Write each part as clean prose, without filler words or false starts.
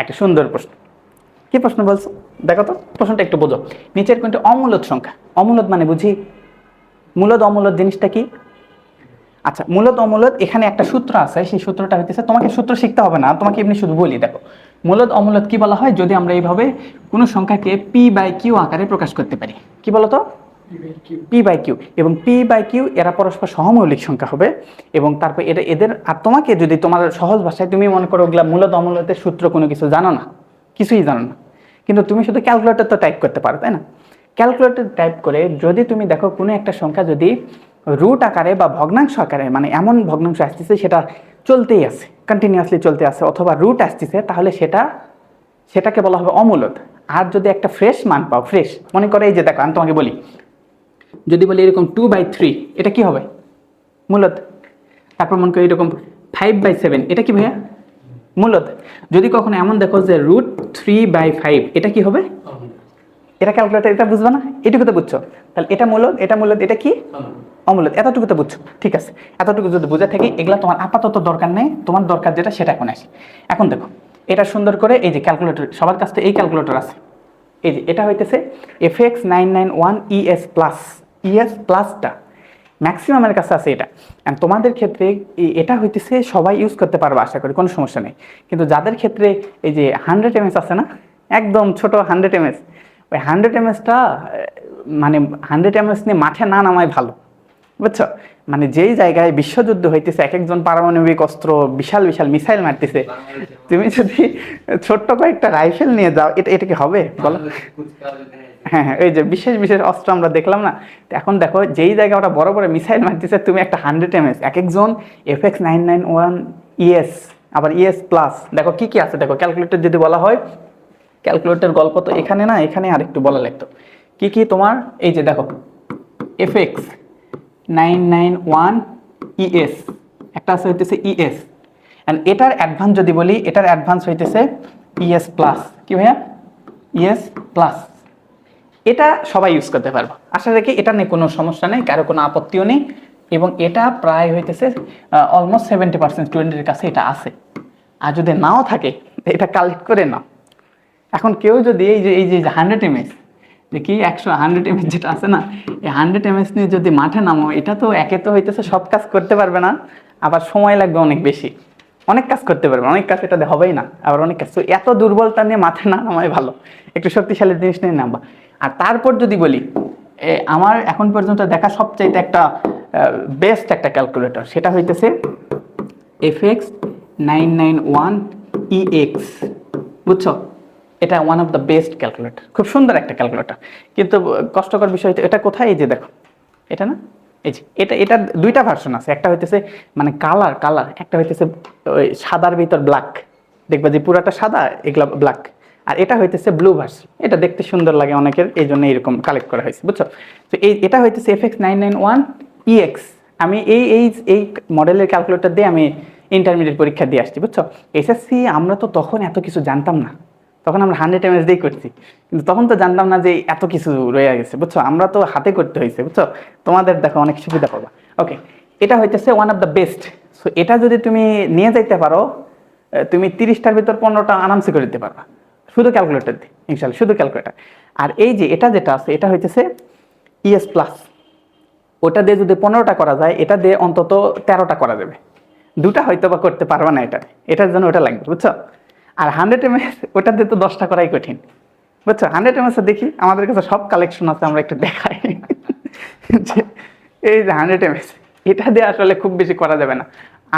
একটা সুন্দর প্রশ্ন। কি প্রশ্ন বলছো দেখো তো, প্রশ্নটা একটু বোঝো। নিচের কোনটি অমূলদ সংখ্যা? অমূলদ মানে বুঝি মূলদ অমূলদ জিনিসটা কি? আচ্ছা, মূলদ অমূলদ এখানে একটা সূত্র আছে, সেই সূত্রটা হইতেছে, তোমাকে সূত্র শিখতে হবে না, তোমাকে এমনি শুধু বলি। দেখো মূলদ অমূলদ কি বলা হয় যদি আমরা এইভাবে কোনো সংখ্যাকে পি বাই কিউ আকারে প্রকাশ করতে পারি। কি বলতো? P by Q. এবং পি বাই কিউ এরা পরস্পর সহমৌলিক সংখ্যা হবে, এবং তারপর এটা এদের, আর তোমাকে যদি তোমার সহজ ভাষায়, তুমি মনে করো ওগুলা মূলদ অমূলদের সূত্র কোনো কিছু জানো না, কিছুই জানো না, কিন্তু তুমি শুধু ক্যালকুলেটর তো টাইপ করতে পারো, তাই না? ক্যালকুলেটর টাইপ করে যদি তুমি দেখো কোনো একটা সংখ্যা যদি রুট আকারে বা ভগ্নাংশ আকারে, মানে এমন ভগ্নাংশ আসতেছে সেটা চলতেই আছে, কন্টিনিউয়াসলি চলতে আছে, অথবা রুট আসতেছে, তাহলে সেটাকে বলা হবে অমূলদ। আর যদি একটা ফ্রেশ মান পাও, ফ্রেশ, মনে করে এই যে দেখো আমি তোমাকে বলি, যদি বলি এরকম 2/3, এটা কি হবে? মূলদ। তারপর মনে করি এরকম 5/7, এটা কি ভাইয়া? মূলদ। যদি কখনো এমন দেখো যে √3/5, এটা কি হবে? এটা ক্যালকুলেটর, এটা বুঝবে না, এটুকু তো বুঝছো। তাহলে এটা মূলদ, এটা মূলদ, এটা কি? অমূলদ। এতটুকু তো বুঝছো, ঠিক আছে। এতটুকু যদি বুঝে থাকি, এগুলা তোমার আপাতত দরকার নেই, তোমার দরকার যেটা সেটা এখন আসি। এখন দেখো এটা সুন্দর করে, এই যে ক্যালকুলেটর, সবার কাছে এই ক্যালকুলেটর আছে, এই যে এটা হইতেছে FX991 ES প্লাস। ES প্লাসটা ম্যাক্সিমামের কাছে আছে এটা, অ্যান্ড তোমাদের ক্ষেত্রে এটা হইতেছে সবাই ইউজ করতে পারবে আশা করি, কোনো সমস্যা নেই। কিন্তু যাদের ক্ষেত্রে এই যে 100 mAh আছে না, একদম ছোট 100 mAh, ওই 100 mAhটা মানে 100 mAh নিয়ে মাঠে না নামাই ভালো, বুঝছো? মানে যেই জায়গায় বিশ্বযুদ্ধ হইতেছে, এক একজন পারমাণবিক অস্ত্র, বিশাল বিশাল মিসাইল মারতেছে, তুমি যদি ছোট্ট কয়েকটা রাইফেল নিয়ে যাও, এটা কি হবে বলো? হ্যাঁ হ্যাঁ, এই যে বিশেষ বিশেষ অস্ত্র আমরা দেখলাম না, এখন দেখো যেই জায়গায় ওরা বড় বড় মিসাইল মারতেছে, তুমি একটা 100 mAh, এক একজন FX991 ES, আবার ES প্লাস, দেখো কি কি আছে দেখো। ক্যালকুলেটর যদি বলা হয়, ক্যালকুলেটর গল্প তো এখানে না, এখানে আর একটু বলা লাগতো। কি কি তোমার, এই যে দেখো FX991 ES, একটা আছে হইতেছে ES, এন্ড এটার অ্যাডভান্স যদি বলি, এটার অ্যাডভান্স হইতেছে ES প্লাস। কি ভাইয়া? ES plus. এটা সবাই ইউজ করতে পারবো আশা রাখি, এটা নিয়ে কোনো সমস্যা নেই, কারো কোনো আপত্তিও নেই। এবং এটা প্রায় হইতেছে অলমোস্ট 70% স্টুডেন্টের কাছে এটা আছে। আর যদি নাও থাকে, এটা কালেক্ট করে নাও। এখন কেউ যদি এই যে 100 mAh, দেখি 100 mAh যেটা আছে না, এই 100 mAh নিয়ে যদি মাঠে নামো, এটা তো একে তো হইতেছে সব কাজ করতে পারবে না, আবার সময় লাগবে অনেক বেশি। অনেক কাজ করতে পারবে, অনেক কাজ এটা হবেই না, আবার অনেক কাজ। তো এত দুর্বলতা নিয়ে মাঠে না নামাই ভালো, একটু শক্তিশালী জিনিস নিয়ে নামবা। আর তারপর যদি বলি, আমার এখন পর্যন্ত দেখা সবচাইতে একটা বেস্ট একটা ক্যালকুলেটর, সেটা হইতেছে FX991 EX, বুঝছো? এটা one of the best calculator, খুব সুন্দর একটা ক্যালকুলেটর। কিন্তু কষ্টকর বিষয়, এটা কোথায়? এই যে দেখো, এটা না, এই যে এটা দুইটা ভার্সন আছে, একটা হইতেছে মানে কালার, একটা হইতেছে ওই সাদার ভিতর ব্ল্যাক, দেখবা যে পুরাটা সাদা, এগুলা ব্ল্যাক। আর এটা হইতেছে ব্লু ভার্সন, এটা দেখতে সুন্দর লাগে অনেকের, এই জন্য এরকম কালেক্ট করা হয়েছে, বুঝছো? তো এটা হইতেছে FX991 EX। আমি এই মডেলের ক্যালকুলেটর দিয়ে আমি ইন্টারমিডিয়েট পরীক্ষা দিয়ে আসছি, বুঝছো? এসএসসি আমরা তো তখন এত কিছু জানতাম না, তখন আমরা 100 mAh দিয়েই করছি, কিন্তু তখন তো জানতাম না যে এত কিছু রয়ে গেছে, বুঝছো? আমরা তো হাতে করতে হয়েছে, বুঝছো? তোমাদের দেখো অনেক সুবিধা পাবা। ওকে, এটা হইতেছে one of the best. So এটা যদি তুমি নিয়ে যাইতে পারো, তুমি 30টার ভিতর 15টা আরামসে করে দিতে পারবা, শুধু ক্যালকুলেটর দিয়ে, ইনশাল্লাহ, শুধু ক্যালকুলেটর। আর এই যে এটা যেটা আছে, এটা হইতেছে ES প্লাস। ওটা দিয়ে যদি 15টা করা যায়, এটা দিয়ে অন্তত 13টা করা যাবে। দুটা হয়তো বা করতে পারবা না, এটার জন্য ওটা লাগবে, বুঝছো? আর 100 mAh ওটা দিয়ে তো 10টা করাই কঠিন, বুঝছো? 100 mAh দেখি আমাদের কাছে সব কালেকশন আছে, আমরা একটু দেখাই যে এই যে 100 mAh, এটা দিয়ে আসলে খুব বেশি করা যাবে না,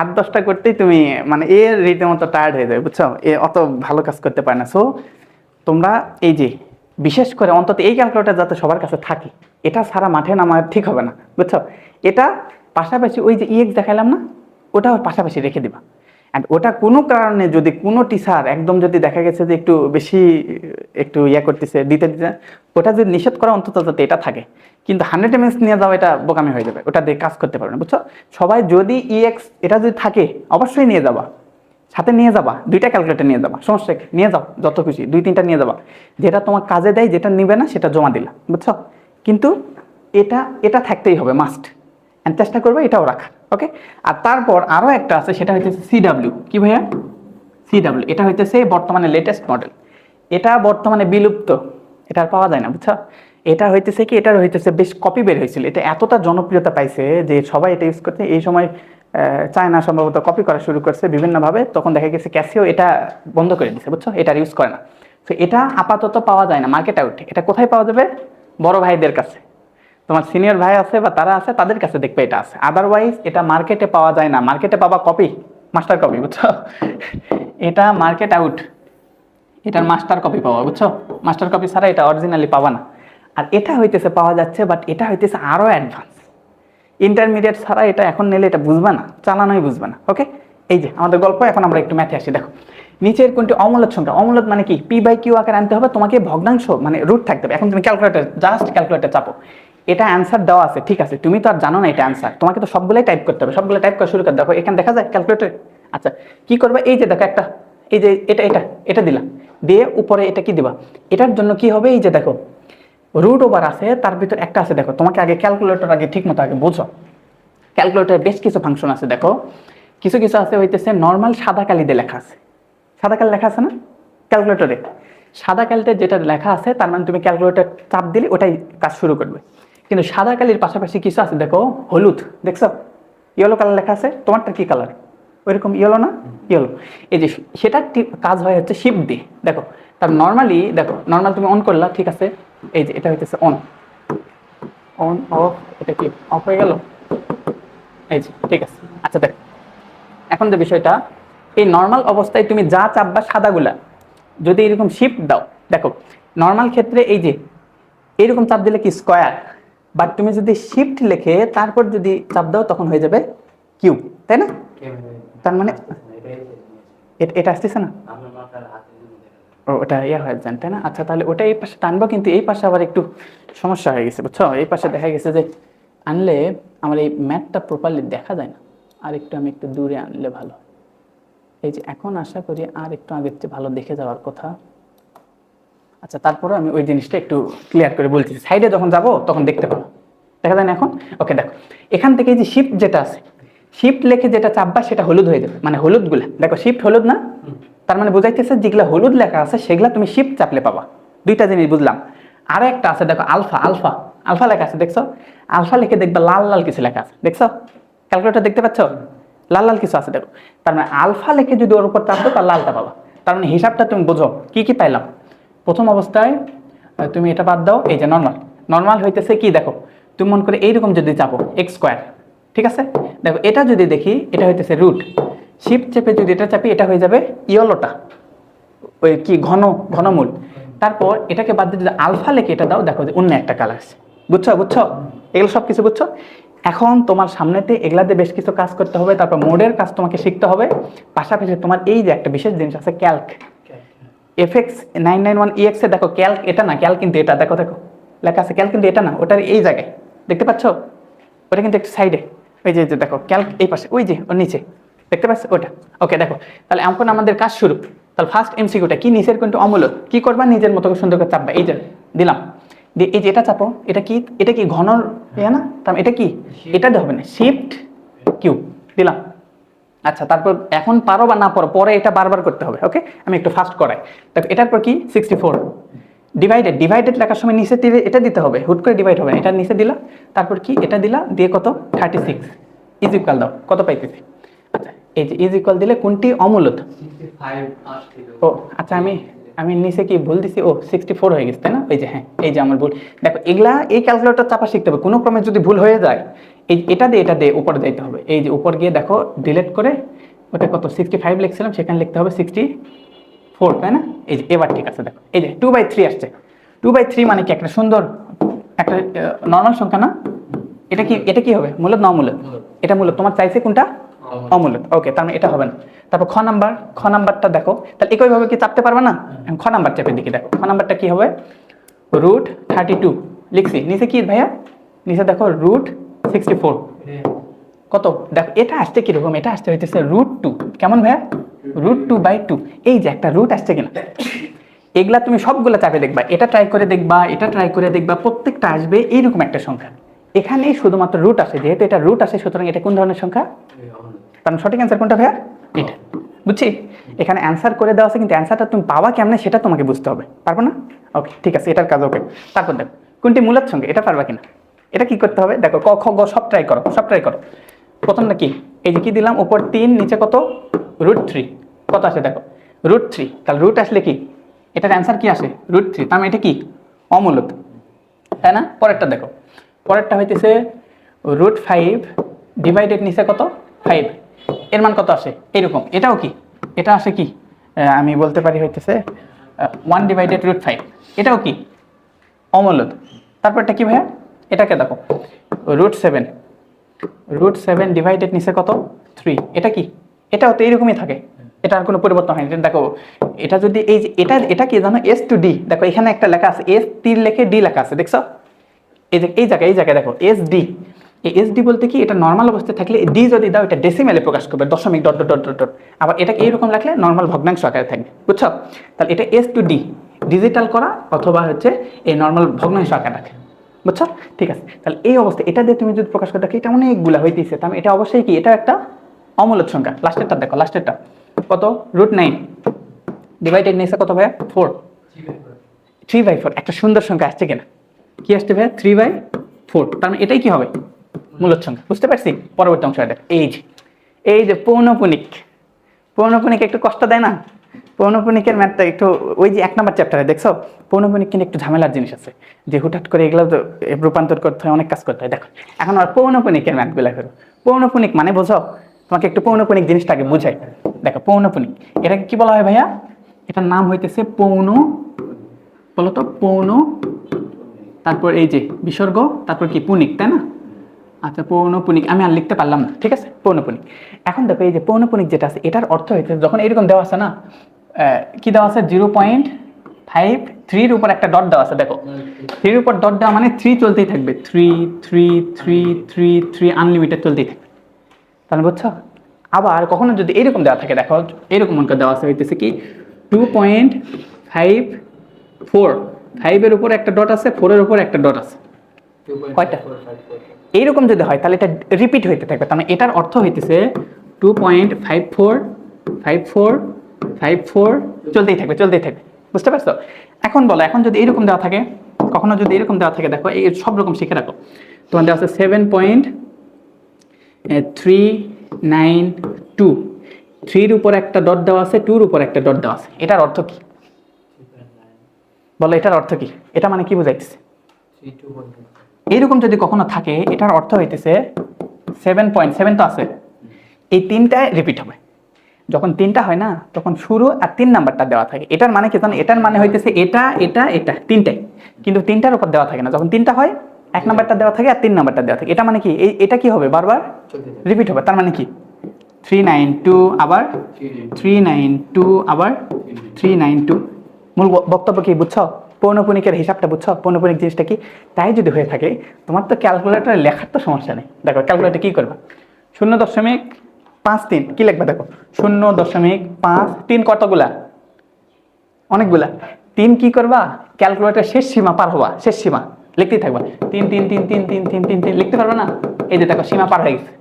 8-10টা করতেই তুমি মানে এর রীতিমতো টায়ার্ড হয়ে যাবে, বুঝছো? অত ভালো কাজ করতে পারে না। সো তোমরা এই যে বিশেষ করে অন্তত এই ক্যালকুলেটর যাতে সবার কাছে থাকে, এটা সারা মাঠে নামা ঠিক হবে না, বুঝছো? এটা পাশাপাশি ওই যে EX দেখালাম না, ওটা পাশাপাশি রেখে দিবা। অ্যান্ড ওটা কোনো কারণে যদি কোনো টিচার একদম যদি দেখা গেছে যে একটু বেশি একটু করতেছে, দিতে ওটা যদি নিষেধ করা, অন্তত যাতে এটা থাকে। কিন্তু 100 mAh নিয়ে যাও, এটা বোকামি হয়ে যাবে, ওটা দিয়ে কাজ করতে পারবে না, বুঝছো? সবাই যদি EX এটা যদি থাকে, অবশ্যই নিয়ে যাবা, সাথে নিয়ে যাবা, 2টা ক্যালকুলেটর নিয়ে যাবা, সমস্যা কি, নিয়ে যাও যত খুশি, 2-3টা নিয়ে যাবা। যেটা তোমার কাজে দেয়, যেটা নিবে না সেটা জমা দিলা, বুঝছো? কিন্তু এটা থাকতেই হবে, মাস্ট। অ্যান্ড চেষ্টা করবে এটাও রাখা, ওকে? আর তারপর আরও একটা আছে, সেটা হচ্ছে CW। কি ভাইয়া? CW, এটা হইতেছে বর্তমানে লেটেস্ট মডেল, এটা বর্তমানে বিলুপ্ত, এটা আর পাওয়া যায় না, বুঝছো? এটা হইতেছে কি, এটার হইতেছে বেশ কপি বের হয়েছিল, এটা এতটা জনপ্রিয়তা পাইছে যে সবাই এটা ইউজ করতে। এই সময় চায়না সম্ভবত কপি করা শুরু করছে বিভিন্নভাবে, তখন দেখা গেছে ক্যাসিও এটা বন্ধ করে দিছে, বুঝছো? এটা ইউজ করে না। তো এটা আপাতত পাওয়া যায় না, মার্কেট আউট। এটা কোথায় পাওয়া যাবে? বড় ভাইদের কাছে, তোমার সিনিয়র ভাই আছে বা তারা আছে, তাদের কাছে দেখবে এটা আছে। আদারওয়াইজ এটা মার্কেটে পাওয়া যায় না, মার্কেটে পাবা কপি, মাস্টার কপি, বুঝছো? এটা মার্কেট আউট, এটার মাস্টার কপি পাওয়া, বুঝছো? মাস্টার কপি ছাড়া এটা অরিজিনালি পাবা না। আর এটা হইতেছে পাওয়া যাচ্ছে, বাট এটা হইতেছে আরো অ্যাডভান্স, ইন্টারমিডিয়েট ছাড়া এটা এখন নিলে এটা বুঝবে না, চালানোই বুঝবে না। ওকে, এই যে আমাদের গল্প, এখন আমরা একটু ম্যাথে আসি। দেখো, নিচের কোনটি অমূলদ সংখ্যা, অমূলদ মানে কি, P/Q আকারে আনতে হবে তোমাকে, ভগ্নাংশ মানে রুট থাকতে হবে। এখন তুমি ক্যালকুলেটর, জাস্ট ক্যালকুলেটর চাপো, এটা অ্যান্সার দেওয়া আছে, ঠিক আছে? তুমি তো আর জানো না এটা অ্যান্সার, তোমাকে তো সবগুলাই টাইপ করতে হবে, সবগুলো টাইপ করা শুরু করে। দেখো এখানে দেখা যায় ক্যালকুলেটর। আচ্ছা, কি করবে? এই যে দেখো একটা, এই যে এটা এটা এটা দিলাম, দিয়ে উপরে এটা কি দিবা, এটার জন্য কি হবে? এই যে দেখো রুট ওভার আছে, তার ভিতর একটা আছে, দেখো তোমাকে আগে ক্যালকুলেটর আগে ঠিক মতো আগে বোঝো। ক্যালকুলেটরে বেশ কিছু ফাংশন আছে, দেখো কিছু কিছু আছে হইতেছে নর্মাল সাদা কালি দিয়ে লেখা আছে, সাদা কালি লেখা আছে না ক্যালকুলেটরে? সাদা কালিতে যেটা লেখা আছে তার মানে তুমি ক্যালকুলেটর চাপ দিলে ওটাই কাজ শুরু করবে। কিন্তু সাদা কালির পাশাপাশি কিছু আছে, দেখো হলুদ, দেখছো ইয়েলো কালার লেখা আছে, তোমারটা কি কালার? ওইরকম ইয়েলো না, ইয়েলো। এই যে সেটার কাজ হয় হচ্ছে শিফট দিয়ে, দেখো তার নর্মালি, দেখো নর্মাল তুমি অন করলা, ঠিক আছে, এই যে এটা হইতেছে অন, অন অফ, এটা কি অফ হয়ে গেল, এই যে ঠিক আছে। আচ্ছা দেখো, এখন যে বিষয়টা, এই নর্মাল অবস্থায় তুমি যা চাপবা সাদাগুলা, যদি এরকম শিফট দাও, দেখো নর্মাল ক্ষেত্রে এই যে এইরকম চাপ দিলে কি স্কোয়ার, বাট তুমি যদি শিফট লিখে তারপর যদি চাপ দাও তখন হয়ে যাবে কিউব, তাই না? তার মানে এটা আসতেছে না, ও ওটা ইয়ে হয়ে যান, তাই না? আচ্ছা তাহলে ওটা এই পাশে টানবো, কিন্তু এই পাশে আবার একটু সমস্যা হয়ে গেছে, বুঝছো? এই পাশে দেখা গেছে যে আনলে আমার এই ম্যাথটা প্রপারলি দেখা যায় না, আর একটু আমি একটু দূরে আনলে ভালো। এই যে এখন আশা করি আর একটু আগের চেয়ে ভালো দেখে যাওয়ার কথা। আচ্ছা তারপরে আমি ওই জিনিসটা একটু ক্লিয়ার করে বলছি, সাইডে যখন যাব তখন দেখতে পাবো, দেখা যায় না এখন? ওকে দেখো, এখান থেকে যে শিফট যেটা আছে, শিফট লেখে যেটা চাপবা সেটা হলুদ হয়ে যাবে, মানে হলুদগুলা দেখো শিফট হলুদ না, তার মানে বোঝাইতেছে যেগুলা হলুদ লেখা আছে সেগুলা তুমি শিফট চাপলে পাবা। দুইটা জিনিস বুঝলাম। আর একটা আছে দেখো আলফা, আলফা আলফা লেখা আছে, দেখছো? আলফা লিখে দেখবা লাল লাল কিছু লেখা আছে, দেখছো? ক্যালকুলেটর দেখতে পাচ্ছ লাল লাল কিছু আছে, দেখো তার মানে আলফা লিখে যদি ওর উপর চাপো তার লালটা পাবা। তার মানে হিসাবটা তুমি বোঝো কি কি পাইলাম। প্রথম অবস্থায় তুমি এটা বাদ দাও, এই যে নর্মাল, নর্মাল হইতেছে কি, দেখো তুমি মন করে এইরকম যদি চাপো এক্স স্কোয়ার, ঠিক আছে? দেখো এটা যদি দেখি, এটা হইতেছে রুট, শিফট চেপে যদি এটা চাপি এটা হয়ে যাবে ইয়েলোটা, ওই কি ঘন ঘনমূল। তারপর এটাকে বাদ দিয়ে যদি আলফা লেখে এটা দাও, দেখো যে অন্য একটা কালার আছে, বুঝছো? বুঝছো এগুলো সব কিছু বুঝছো? এখন তোমার সামনেতে এগুলাতে বেশ কিছু কাজ করতে হবে, তারপর মোডের কাজ তোমাকে শিখতে হবে। পাশাপাশি তোমার এই যে একটা বিশেষ জিনিস আছে ক্যালক, FX991EX এ দেখো ক্যালক এটা না, ক্যালক কিন্তু এটা, দেখো দেখো লেখা আছে ক্যালক কিন্তু এটা না, ওটার এই জায়গায় দেখতে পাচ্ছ, ওটা কিন্তু একটু সাইডে, ওই যে দেখো ক্যালক এই পাশে, ওই যে ওর নিচে দেখতে পাচ্ছ ওটা। ওকে দেখো, তাহলে এখন আমাদের কাজ শুরু। তাহলে ফার্স্ট MCQটা কি, নিচের কোনটা অমূলক, কি করবা? নিজের মতো সুন্দর করে চাপবা, এই যে দিলাম, দিয়ে এই যে এটা চাপো, এটা কি, এটা কি ঘন ইয়ে না, তার এটা কি, এটা হবে না, শিফট কিউ দিলাম। আচ্ছা তারপর এখন পারো বা না পারো, পরে এটা বারবার করতে হবে। ওকে, আমি একটু ফাস্ট করাই। দেখো এটার পর কি 64 ডিভাইডেড, ডিভাইডেড লেখার সময় নিচে এটা দিতে হবে, হুট করে ডিভাইড হবে না, এটা নিচে দিলা, তারপর কি এটা দিলা, দিয়ে কত 36 ইজ ইকুয়াল দাও, কত পাইতেছি? আচ্ছা এই যে ইজ ইকুয়াল দিলে কোনটি অমূলদ? ও আচ্ছা, আমি নিচে কি ভুল দিছি, ও 64 হয়ে গেছে, তাই না? এই যে হ্যাঁ, এই যে আমার ভুল। দেখো এগুলা এই ক্যালকুলেটর চাপা শিখতে হবে, কোনো ক্রমে যদি ভুল হয়ে যায় এই এটা দিয়ে উপরে যাইতে হবে, এই যে উপর গিয়ে দেখো ডিলিট করে ওটা কত 65 লিখছিলাম সেখানে লিখতে হবে 64, তাই না? এই যে এবার ঠিক আছে, দেখো এই যে 2/3 আসছে। 2/3 মানে কি একটা সুন্দর একটা নর্মাল সংখ্যা না? এটা কি হবে, মূলদ না অমূলদ? এটা মূলদ, তোমার চাইছে কোনটা? অমূলদ। ওকে, তার মানে এটা হবে না। তারপর খ নাম্বারটা দেখো, তাহলে একইভাবে কি চাপতে পারবে না? খ নাম্বার চাপের দিকে দেখো, খ নাম্বারটা কি হবে, √32 লিখছি, নিচে কি ভাইয়া, নিচে দেখো √64 কত, দেখো এটা আসছে কিরকম, এটা আসতে হইতেছে √2, কেমন ভাইয়া, √2/2, এই যে একটা রুট আসছে কিনা। এগুলা তুমি সবগুলা চাপে দেখবা, এটা ট্রাই করে দেখবা, এটা ট্রাই করে দেখবা, প্রত্যেকটা আসবে এইরকম একটা সংখ্যা। এখানে শুধুমাত্র রুট আসে, যেহেতু এটা রুট আসে সুতরাং এটা কোন ধরনের সংখ্যা? কারণ সঠিক অ্যান্সার কোনটা ভাইয়া? এটা। বুঝছি? এখানে অ্যান্সার করে দেওয়া আছে, কিন্তু অ্যান্সারটা তুমি পাওয়া কেমনে সেটা তোমাকে বুঝতে হবে। পারবো না? ওকে, ঠিক আছে, এটার কাজ ওকে। তারপর দেখো কোনটি মূলত সংখ্যা, এটা পারবা কিনা। এটা কি করতে হবে দেখো, ক খ গ সব ট্রাই করো, সব ট্রাই করো। প্রথমটা কি, এই যে কি দিলাম, উপর 3 নিচে কত √3, কত আসে দেখো √3, তাহলে রুট আসলে কি এটার অ্যান্সার কি আসে √3, তার মানে এটা কি অমূলত, তাই না? পরেরটা দেখো, পরেরটা হইতেছে √5 ডিভাইডেড নিচে কত 5, এর মান কত আসে এরকম, এটাও কি, এটা আসে কি আমি বলতে পারি হইতেছে 1 ডিভাইডেড √5, এটাও কি অমূলত। তারপরটা কি ভাইয়া, এটাকে দেখো √7 ডিভাইডেড নিচে কত 3, এটা কি, এটাও তো এইরকমই থাকে, এটা আর কোনো পরিবর্তন হয়নি। দেখো এটা যদি এই যে এটা কি জানো, S to D, দেখো এখানে একটা লেখা আছে S তীর লেখে D লেখা আছে, দেখছো এই যে এই জায়গায় দেখো SD, এই SD বলতে কি, এটা নর্মাল অবস্থায় থাকলে D যদি দাও এটা ডেসিমেলে প্রকাশ করবে, দশমিক ডট ডট ডট ডট, আবার এটাকে এইরকম রাখলে নর্মাল ভগ্নাংশ আকারে থাকবে, বুঝছো? তাহলে এটা S to D ডিজিটাল করা অথবা হচ্ছে এই নর্মাল ভগ্নাংশ আকারে রাখে, বুঝছো? ঠিক আছে, তাহলে এই অবস্থা এটা দিয়ে তুমি যদি প্রকাশ করে দেখো এটা অনেকগুলা হইতেছে, তাহলে এটা অবশ্যই কি, এটা একটা অমূলত সংখ্যা। লাস্টেরটা দেখো, লাস্টেরটা কত √9 ডিভাইডেড নিচে কত ভাইয়া 4, 3/4, একটা সুন্দর সংখ্যা আসছে কিনা, কি আসছে ভাইয়া 3/4, তার মানে এটাই কি হবে মূলত সংখ্যা, বুঝতে পারছি? পরবর্তী অংশ দেখ, এই যে পৌনঃপুনিক একটু কষ্ট দেয় না, পৌনঃপুনিকের ম্যাথটা একটু ওই যে 1 নম্বর চ্যাপ্টারে দেখছো, পৌনঃপুনিক কিন্তু একটু ঝামেলার জিনিস আছে, যে হুটহাট করে এগুলো তো রূপান্তর করতে হয়, অনেক কাজ করতে হয়। দেখো এখন আর পৌনঃপুনিকের ম্যাথগুলো করো। পৌনঃপুনিক মানে বোঝো, তোমাকে একটু পৌনঃপুনিক জিনিসটাকে বুঝাই। দেখো পৌনঃপুনিক এটাকে কি বলা হয় ভাইয়া, এটার নাম হইতেছে পৌন, বলো তো পৌন, তারপর এই যে বিসর্গ, তারপর কি পুনিক, তাই না? আচ্ছা পৌনঃপুনিক আমি আর লিখতে পারলাম না, ঠিক আছে পৌনঃপুনিক। এখন দেখো এই যে পৌনঃপুনিক যেটা আছে এটার অর্থ হইতেছে, যখন এরকম দেওয়া আছে না, কি দেওয়া আছে 0.53 উপর একটা ডট দেওয়া আছে, দেখো 3 উপর ডট দেওয়া মানে 3 চলতেই থাকবে, 3 3 3 3 3 আনলিমিটেড চলতেই থাকবে, তাহলে বুঝছো? আবার কখনো যদি এরকম দেওয়া থাকে, দেখো এরকম অঙ্ক দেওয়া আছে হইতেছে কি 2.54, 5 এর উপর একটা ডট আছে, 4 এর উপর একটা ডট আছে, কয়টা এইরকম যদি হয় তাহলে এটা রিপিট হইতে থাকবে, তার মানে এটার অর্থ হইতেছে 2.54 চলতেই থাকবে, বুঝতে পারছো? এখন বলো, এখন যদি এরকম দেওয়া থাকে, কখনো যদি এরকম দেওয়া থাকে, দেখো এই সব রকম শিখে রাখো, তোমার দেওয়া আছে 7.392, 3 এর উপর একটা ডট দেওয়া আছে, 2 এর উপর একটা ডট দেওয়া আছে, এটার অর্থ কি বলো, এটার অর্থ কি, এটা মানে কি বুঝাইতেছে? এইরকম যদি কখনো থাকে এটার অর্থ হইতেছে 7.7 তো আছে, এই তিনটায় রিপিট হবে, যখন তিনটা হয় না তখন শুরু আর 3 নাম্বারটা দেওয়া থাকে, এটার মানে কি জানো, এটার মানে হইতেছে এটা এটা এটা তিনটাই, কিন্তু তিনটার উপর দেওয়া থাকে না, যখন তিনটা হয় 1 নাম্বারটা দেওয়া থাকে আর 3 নাম্বারটা দেওয়া থাকে, এটা মানে কি এটা কি হবে বারবার রিপিট হবে, তার মানে কি 392 আবার 392 আবার 392, মূল বক্তব্য কি বুঝছো? পৌনঃপুনিকের হিসাবটা বুঝছো, পৌনঃপুনিক জিনিসটা কি, তাই যদি হয়ে থাকে তোমার তো ক্যালকুলেটরে লেখার তো সমস্যা নেই। দেখো ক্যালকুলেটর কি করবা, 0.53 কি লিখবা, দেখো 0.53 কতগুলা, অনেকগুলা, 3 কি করবা, ক্যালকুলেটর শেষ সীমা পার হবা, শেষ সীমা লিখতেই থাকবা, 3 3 3 3 3 3 3 3 লিখতে পারবে না, এই যে দেখো সীমা পার হয়ে গেছে,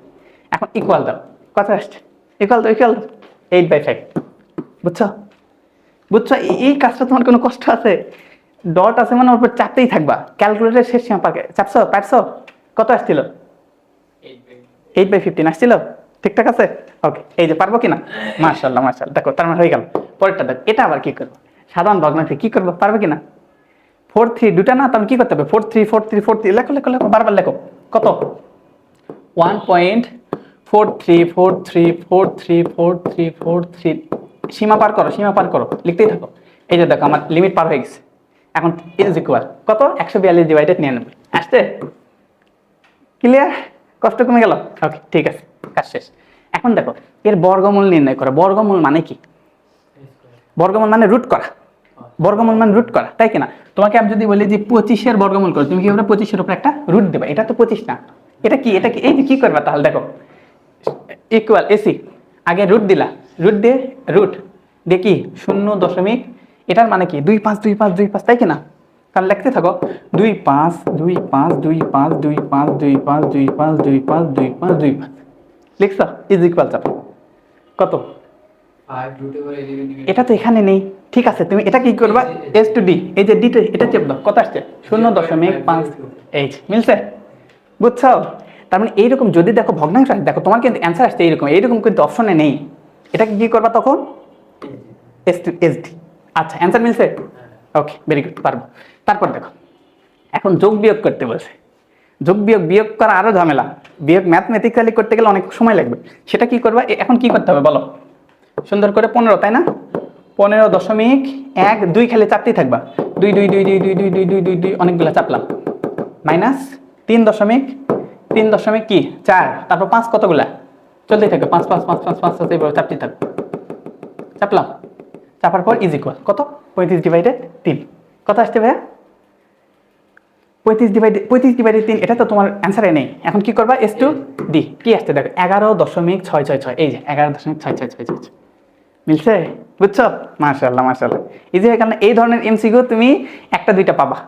এখন ইকুয়াল দাও, কত আসছে ইকুয়াল 8/5, বুঝছো? এই কাজটা তোমার কোনো কষ্ট আছে, ডট আছে মানে ওর উপর চাপতেই থাকবা, ক্যালকুলেটর শেষ সীমা পারছো, কত আসছিল 8/15 আসছিল, ঠিকঠাক আছে, ওকে, এই যে পারবো কিনা, মাশাআল্লাহ, দেখো তার মানে হয়ে গেল। পরেরটা দেখো, এটা আবার কি করবো, সাধারণ ভগ্নাংশ কি করবো, পারবে কিনা, 4 3 দুটা না, তাহলে কি করতে হবে 4 3 4 3 4 3 লেখো বারবার লেখো, কত 1.4343434343, সীমা পার করো, লিখতেই থাকো, এই যে দেখো আমার লিমিট পার হয়ে গেছে, এখন ইজ ইকুয়াল কত 142 ডিভাইডেড 99 আসছে, ক্লিয়ার, কষ্ট কমে গেল, ওকে ঠিক আছে, কাজ শেষ। এখন দেখো এর বর্গমূল নির্ণয় করো, বর্গমূল মানে কি, বর্গমূল মানে রুট করা, তাই কিনা? তোমাকে আমি যদি বলি যে 25 বর্গমূল করো, তুমি কি করবে 25 উপর একটা রুট দেবে, এটা তো 25 না, এটা কি এই যে কি করবে, তাহলে দেখো ইকুয়াল এসি, আগে রুট দিলা, রুট দিয়ে কি 0. এটার মানে কি 2 5 2 5 2 5, তাই কিনা? কারণ লিখতে থাকো 2 5 2 5 2 5 2 5 2 5 2 5 2 5 2 5 2 5, লিখছো, ইজ ইকুয়াল চাপ কত এটা তো এখানে নেই, ঠিক আছে তুমি এটা কি করবা, এস টু ডি, এই যে ডিটা এটা চেপ দাও, কত আসছে 0.5 মিলছে, বুঝছো? তার মানে এইরকম যদি দেখো ভগ্নাংশ আসে, দেখো তোমার কিন্তু অ্যান্সার আসছে এইরকম, এইরকম কিন্তু অপশনে নেই, এটাকে কি করবা তখন এস টু এস ডি। আচ্ছা অ্যান্সার মিলছে, ওকে ভেরি গুড, পারবো। তারপর দেখো এখন যোগ বিয়োগ করতে বলছে, যোগ বিয়োগ, বিয়োগ করা আরো ঝামেলা, বিয়োগ ম্যাথমেটিক্যালি করতে গেলে অনেক সময় লাগবে, সেটা কি করবা এখন কি করতে হবে বলো, সুন্দর করে 15 তাই না, 15.1 খালি চাপতেই থাকবা, 2 2 2 2 2 2 2 2 2 2 অনেকগুলো চাপলাম, মাইনাস 3.3 কি 4, তারপর 5 কতগুলা চলতেই থাকবে, 5 5 5 5 5 এইভাবে চাপতেই থাকবে, চাপলাম, চাপার পর ইজ ইকুয়াল কত 35/3, কত আসছে ভাইয়া 35/3, এটা তো তোমার অ্যান্সারে নেই, এখন কি করবা এস টু ডি, কি আসছে দেখো 11.666, এই যে 11.666, মিলছে, বুঝছো? মাশাআল্লাহ মাশাআল্লাহ, ইজি হয়ে গেল না? এই ধরনের এমসিকিউ তুমি একটা দুইটা পাবা,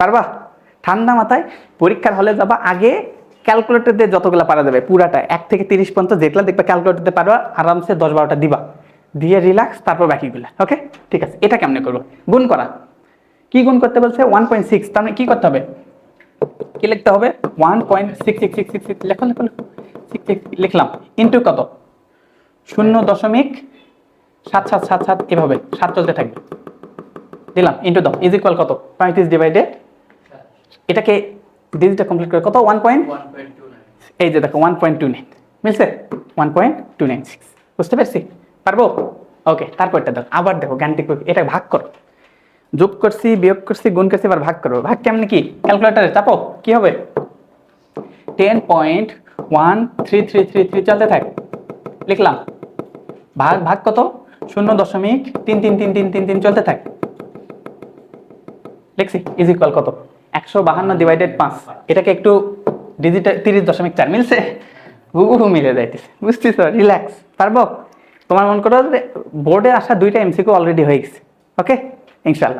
পারবা? ঠান্ডা মাথায় পরীক্ষার হলে যাবা, আগে ক্যালকুলেটর দিয়ে যতগুলো পারা যাবে পুরাটা 1 থেকে 30 পর্যন্ত যেগুলো দেখবে ক্যালকুলেটর দিয়ে পারবা, আরামসে 10-12টা দিবা, দিয়ে রিল্যাক্স, তারপর বাকিগুলো। ওকে ঠিক আছে, এটা কেমনে করবো, গুণ করা, কি গুণ করতে বলছে 1.6, তার মানে কি করতে হবে, কি লিখতে হবে 1.6666, লেখো লেখো লেখো, 66 লিখলাম, ইনটু কত 0.7777, এভাবে 7 চলতে থাকবে, দিলাম, ইনটু দাও, ইজ ইকুয়াল কত 35/, এটাকে ডিজিটটা কমপ্লিট করে কত 1. এই যে দেখো 1.29 মিলছে, 1.296, বুঝতে পারছি, পারবো? ওকে তারপরটা দেখো, আবার দেখো গাণিতিক এটা ভাগ করো, যোগ করছি বিয়োগ করছি গুণ করছি, এবার ভাগ করো, ভাগ কেমনে কি ক্যালকুলেটরে চাপো, কি হবে 10.13333 চলতে থাক, লিখলাম, ভাগ ভাগ কত 0.33333 চলতে থাক, লিখছি, ইজ ইকুয়াল কত 152/5, এটাকে একটু ডিজিটাল 30.4, মিলছে, হুবহু মিলে যাইতেছে, বুঝছিস? রিল্যাক্স, পারবো? তোমার মন করো বোর্ডে আসা 2টা এমসিকিউ অলরেডি হয়ে গেছে, ওকে ইনশাআল্লাহ।